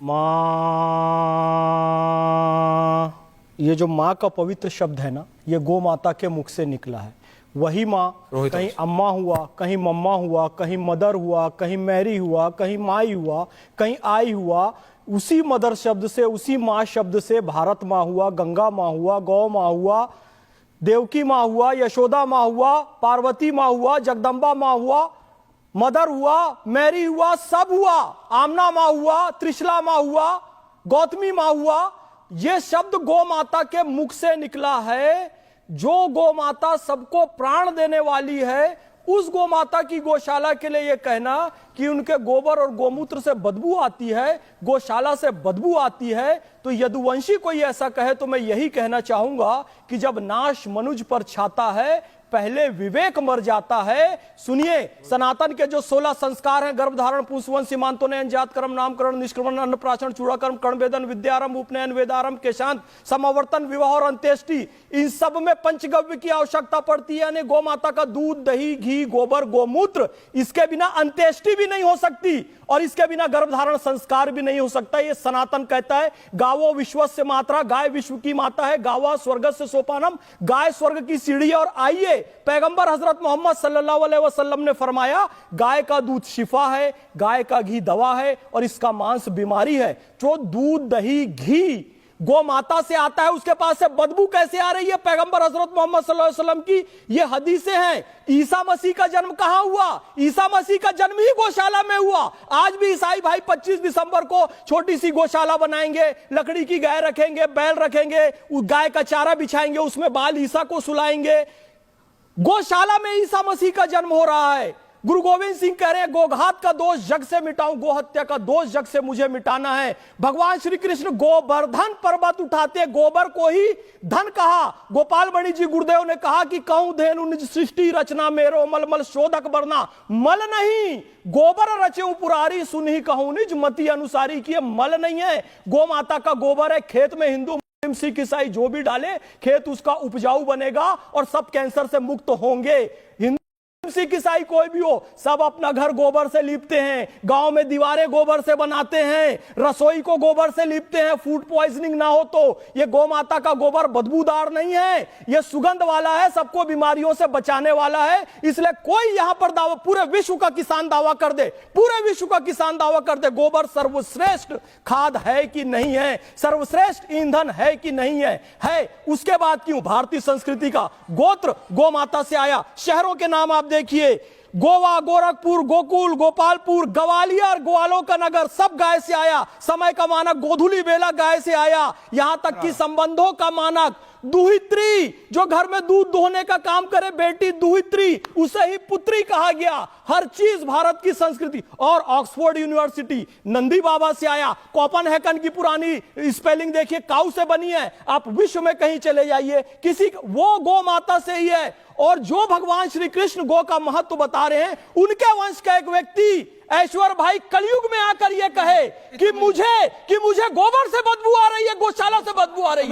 माँ, ये जो माँ का पवित्र शब्द है ना, ये गौ माता के मुख से निकला है। वही माँ कहीं अम्मा हुआ, कहीं मम्मा हुआ, कहीं मदर हुआ, कहीं मैरी हुआ, कहीं माई हुआ, कहीं आई हुआ। उसी मदर शब्द से, उसी माँ शब्द से भारत माँ हुआ, गंगा माँ हुआ, गौ माँ हुआ, देवकी माँ हुआ, यशोदा माँ हुआ, पार्वती माँ हुआ, जगदम्बा माँ हुआ, मदर हुआ, मैरी हुआ, सब हुआ। आमना माँ हुआ, त्रिशला माँ हुआ, गौतमी माँ हुआ। यह शब्द गौ माता के मुख से निकला है। जो गौ माता सबको प्राण देने वाली है, उस गौ माता की गौशाला के लिए यह कहना कि उनके गोबर और गोमूत्र से बदबू आती है, गौशाला से बदबू आती है, तो यदुवंशी कोई ऐसा कहे तो मैं यही कहना चाहूंगा कि जब नाश मनुज पर छाता है, पहले विवेक मर जाता है। सुनिए, सनातन के जो 16 संस्कार हैं, गर्भधारण, पुंसवन, सीमांतोनयन, जात कर्म, नामकरण, निष्क्रमण, अन्नप्राशन, चूड़ाकर्म, कर्णवेदन, विद्यारंभ, उपनयन, वेदारंभ, केशांत, समावर्तन, विवाह और अंत्येष्टि, इन सब में पंचगव्य की आवश्यकता पड़ती है। यानी गौ माता का दूध, दही, घी, गोबर, गोमूत्र, इसके बिना अंत्येष्टि भी नहीं हो सकती और इसके बिना गर्भधारण संस्कार भी नहीं हो सकता। ये सनातन कहता है। गावो विश्वस्य मात्रा, गाय विश्व की माता है। गावा स्वर्गस्य सोपानम, गाय स्वर्ग की सीढ़ी है। और आइए, पैगंबर हजरत मोहम्मद सल्लल्लाहु अलैहि वसल्लम ने फरमाया, गाय का दूध शिफा है, गाय का घी दवा है और इसका मांस बीमारी है। जो दूध, दही, घी गौ माता से आता है, उसके पास से बदबू कैसे आ रही है? पैगंबर हजरत मोहम्मद सल्लल्लाहु अलैहि वसल्लम की ये हदीसें हैं। ईसा मसीह का जन्म कहां हुआ? ईसा मसीह का जन्म ही गौशाला में हुआ। आज भी ईसाई भाई 25 दिसंबर को छोटी सी गौशाला बनाएंगे, लकड़ी की गाय रखेंगे, बैल रखेंगे, उस गाय का चारा बिछाएंगे, उसमें बाल ईसा को सुलाएंगे। गौशाला में ईसा मसीह का जन्म हो रहा है। गुरु गोविंद सिंह कह रहे हैं, गोघात का दोष जग से मिटाऊं, गोहत्या का दोष जग से मुझे मिटाना है। भगवान श्री कृष्ण गोवर्धन पर्वत उठाते गोबर को ही धन कहा। गोपाल मणि जी गुरुदेव ने कहा कि कहूं धेनु निज सृष्टि रचना, मेरो मलमल शोधक बरना। मल नहीं, गोबर रचे पुरारी, सुनही कहूं निज मति अनुसारी। की मल नहीं है, गौ माता का गोबर है। खेत में हिंदू, सिख, ईसाई जो भी डाले, खेत उसका उपजाऊ बनेगा और सब कैंसर से मुक्त होंगे। सिख, ईसाई कोई भी हो, सब अपना घर गोबर से लीपते हैं। गांव में दीवारें गोबर से बनाते हैं, रसोई को गोबर से लीपते हैं, फूड पॉइजनिंग ना हो तो। ये गौ माता का गोबर बदबूदार नहीं है, ये सुगंध वाला है, सबको बीमारियों से बचाने वाला है। इसलिए कोई यहां पर दावा, पूरे विश्व का किसान दावा कर दे, पूरे विश्व का किसान दावा कर दे, गोबर सर्वश्रेष्ठ खाद है कि नहीं है, सर्वश्रेष्ठ ईंधन है कि नहीं है? है। उसके बाद क्यों? भारतीय संस्कृति का गोत्र गौ माता से आया। शहरों के नाम आप देखिए, गोवा, गोरखपुर, गोकुल, गोपालपुर, ग्वालियर, ग्वालों का नगर, सब गाय से आया। समय का मानक गोधुली बेला गाय से आया। यहां तक कि संबंधों का मानक दुहित्री, जो घर में दूध दोहने का काम करे, बेटी दुहित्री, उसे ही पुत्री कहा गया। हर चीज भारत की संस्कृति। और ऑक्सफोर्ड यूनिवर्सिटी नंदी बाबा से आया। कोपनहेगन की पुरानी स्पेलिंग देखिए, काऊ से बनी है। आप विश्व में कहीं चले जाइए, किसी वो गौ माता से ही है। और जो भगवान श्री कृष्ण गौ का महत्व बता रहे हैं, उनके वंश का एक व्यक्ति ऐश्वर भाई कलयुग में आकर यह कहे कि मुझे गोबर से बदबू आ रही है, गौशाला से बदबू आ रही है।